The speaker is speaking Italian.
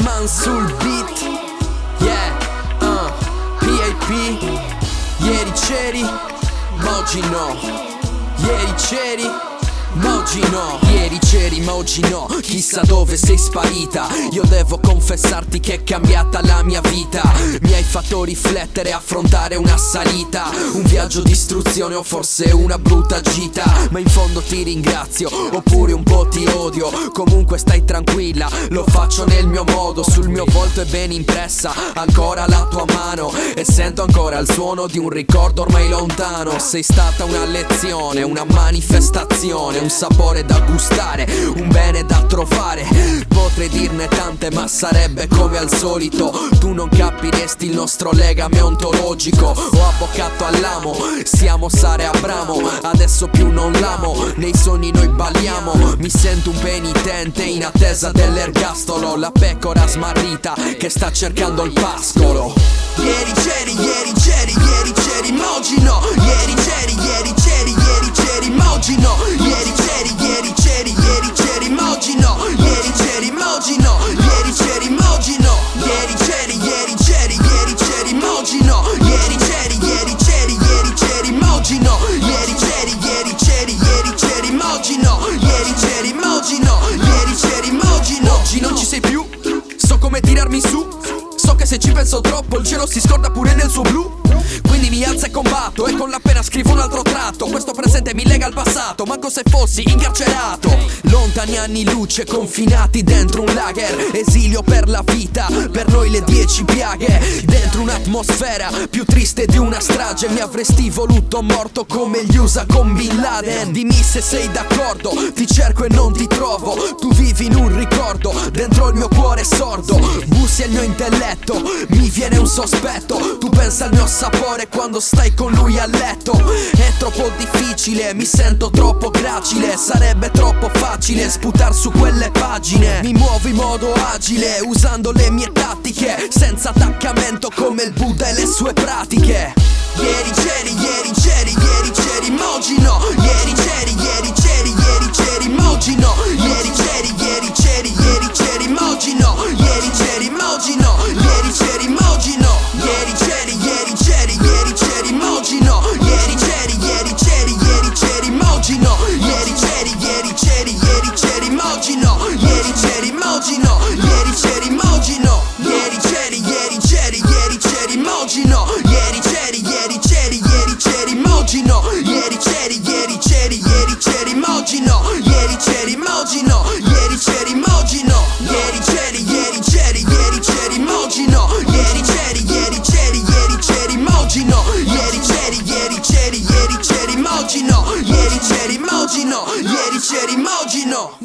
Man sul beat, yeah, PAP. Ieri c'eri, ma oggi no. Ieri c'eri, ma oggi no. Ieri c'eri, ma oggi no. Chissà dove sei sparita. Io devo confessarti che è cambiata la mia vita. Mi hai fatto riflettere, affrontare una salita, un viaggio di istruzione o forse una brutta gita. Ma in fondo ti ringrazio, oppure un po' ti odio. Comunque stai tranquilla, lo faccio nel mio modo. Sul mio volto è ben impressa ancora la tua mano, e sento ancora il suono di un ricordo ormai lontano. Sei stata una lezione, una manifestazione, un sapore da gustare, un bene da trovare. Potrei dirne tante ma sarebbe come al solito. Tu non capiresti il nostro legame ontologico. Ho abboccato all'amo, siamo Sara e Abramo. Adesso più non l'amo, nei sogni noi balliamo. Mi sento un penitente in attesa dell'ergastolo, la pecora smarrita che sta cercando il pascolo. Ieri c'eri, ieri c'eri, ieri c'eri, ma oggi no. Ieri c'eri, ieri c'eri, ieri c'eri, ma oggi no. Ieri c'eri, ieri c'eri, ieri c'eri, ma oggi no. Ieri c'eri, ma oggi no. Ieri c'eri, ma oggi no. Ieri c'eri, ieri c'eri, ieri c'eri, ma oggi no. Ieri c'eri, ieri c'eri, ieri c'eri, ma oggi no. Ieri c'eri, ieri c'eri, ieri c'eri, ma oggi no. Ieri c'eri, ma oggi no. Ieri c'eri, ma oggi no. Oggi non ci sei più, so come tirarmi su. So che se ci penso troppo il cielo si scorda pure nel suo blu. Quindi mi alzo e combatto, e con la penna scrivo un altro tratto. Questo presente mi lega al passato, manco se fossi incarcerato. Lontani anni luce, confinati dentro un lager. Esilio per la vita, per noi le 10 piaghe. Dentro un'atmosfera più triste di una strage. Mi avresti voluto morto come gli USA con Bin Laden. Dimmi se sei d'accordo, ti cerco e non ti trovo. Tu vivi in un ricordo, dentro il mio cuore sordo. Bussi al mio intelletto, mi viene un sospetto. Tu pensa al mio sapore quando stai con lui a letto. È troppo difficile, mi sento troppo gracile. Sarebbe troppo facile sputar su quelle pagine. Mi muovo in modo agile, usando le mie tattiche, senza attaccamento come il Buddha e le sue pratiche. Ieri c'eri, ieri c'eri, ieri c'eri, ma oggi no. Ieri c'eri, ieri c'eri, ieri c'eri, ma oggi no. Ieri c'eri, ieri c'eri, ieri c'eri, ma oggi no. Ieri c'eri, ma oggi no. Ieri c'eri, ma oggi no. Ieri c'eri, ieri c'eri, ieri c'eri, ma oggi no. Ieri c'eri, ieri c'eri, ieri c'eri, ma oggi no. Ieri c'eri, ieri c'eri, ieri c'eri, ma oggi no. Ieri c'eri, ma oggi no. Ieri c'eri, ma oggi no. Ieri c'eri, ieri c'eri, ieri c'eri, ma oggi no. Ieri c'eri, ieri c'eri, ieri c'eri, ma oggi no. Ieri c'eri, ieri c'eri, ieri c'eri, ma oggi no. Ieri c'eri, ma oggi no. Ieri c'eri, ma oggi no. Ieri c'eri, ieri c'eri, ieri c'eri, ma oggi no. Ieri c'eri, ieri c'eri, ieri c'eri, ma oggi no. Ieri c'eri, ieri c'eri, ieri c'eri, ma oggi no. Ieri c'eri, ma oggi no. Ieri c'eri, ma oggi no.